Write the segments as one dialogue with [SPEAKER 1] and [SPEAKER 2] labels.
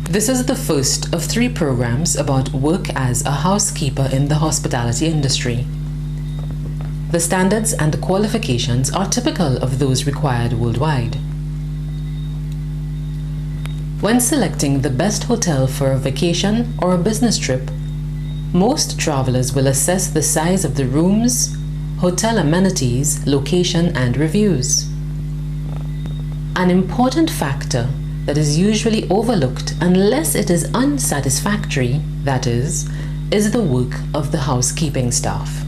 [SPEAKER 1] This is the first of 3 programs about work as a housekeeper in the hospitality industry. The standards and the qualifications are typical of those required worldwide. When selecting the best hotel for a vacation or a business trip, most travelers will assess the size of the rooms, hotel amenities, location, and reviews. An important factor that is usually overlooked unless it is unsatisfactory, that is the work of the housekeeping staff.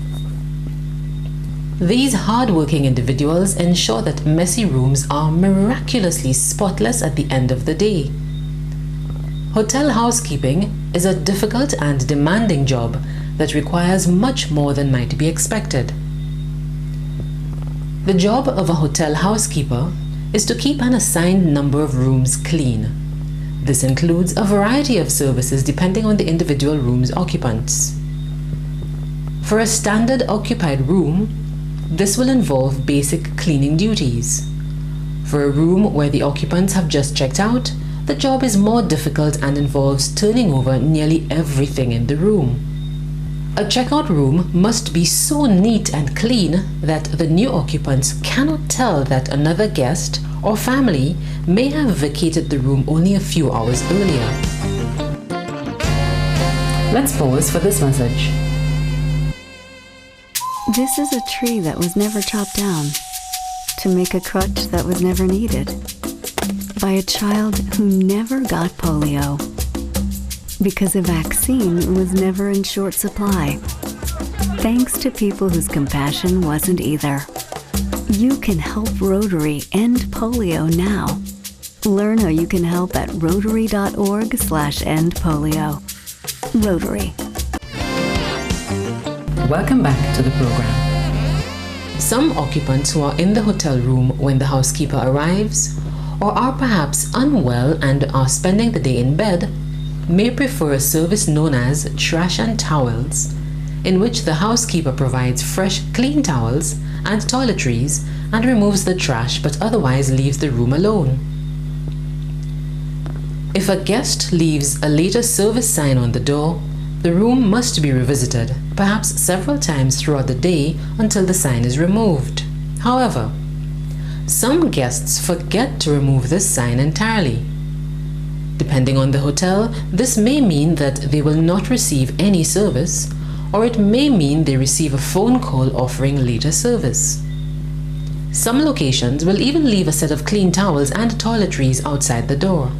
[SPEAKER 1] These hard-working individuals ensure that messy rooms are miraculously spotless at the end of the day. Hotel housekeeping is a difficult and demanding job that requires much more than might be expected. The job of a hotel housekeeper is to keep an assigned number of rooms clean. This includes a variety of services depending on the individual room's occupants. For a standard occupied room, this will involve basic cleaning duties. For a room where the occupants have just checked out, the job is more difficult and involves turning over nearly everything in the room. A checkout room must be so neat and clean that the new occupants cannot tell that another guest or family may have vacated the room only a few hours earlier. Let's pause for this message.
[SPEAKER 2] This is a tree that was never chopped down to make a crutch that was never needed by a child who never got polio because a vaccine was never in short supply, thanks to people whose compassion wasn't either. You can help Rotary end polio now. Learn how you can help at rotary.org/endpolio. Rotary.
[SPEAKER 1] Welcome back to the program. Some occupants who are in the hotel room when the housekeeper arrives, or are perhaps unwell and are spending the day in bed, may prefer a service known as trash and towels, in which the housekeeper provides fresh, clean towels and toiletries and removes the trash but otherwise leaves the room alone. If a guest leaves a later service sign on the door, the room must be revisited, perhaps several times throughout the day until the sign is removed. However, some guests forget to remove this sign entirely. Depending on the hotel, this may mean that they will not receive any service, or it may mean they receive a phone call offering later service. Some locations will even leave a set of clean towels and toiletries outside the door.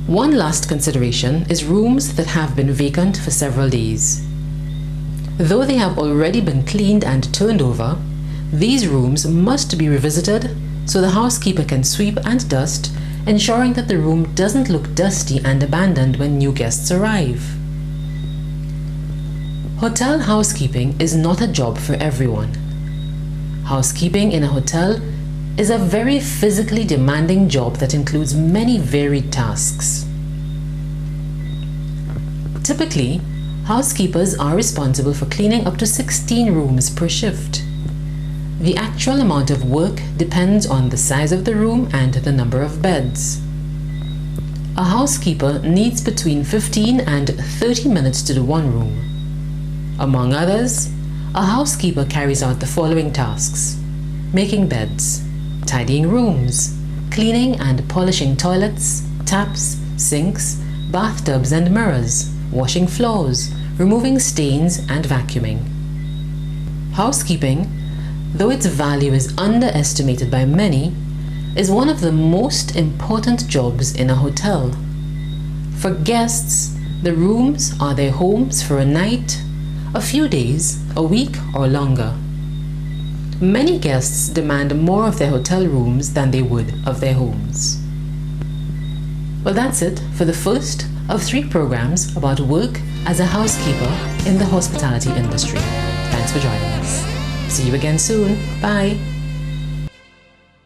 [SPEAKER 1] One last consideration is rooms that have been vacant for several days. Though they have already been cleaned and turned over, these rooms must be revisited so the housekeeper can sweep and dust, ensuring that the room doesn't look dusty and abandoned when new guests arrive. Hotel housekeeping is not a job for everyone. Housekeeping in a hotel is a very physically demanding job that includes many varied tasks. Typically, housekeepers are responsible for cleaning up to 16 rooms per shift. The actual amount of work depends on the size of the room and the number of beds. A housekeeper needs between 15 and 30 minutes to do one room. Among others, a housekeeper carries out the following tasks: making beds, tidying rooms, cleaning and polishing toilets, taps, sinks, bathtubs and mirrors, washing floors, removing stains and vacuuming. Housekeeping, though its value is underestimated by many, is one of the most important jobs in a hotel. For guests, the rooms are their homes for a night, a few days, a week or longer. Many guests demand more of their hotel rooms than they would of their homes. Well, that's it for the first of 3 programs about work as a housekeeper in the hospitality industry. Thanks for joining us. See you again soon. Bye.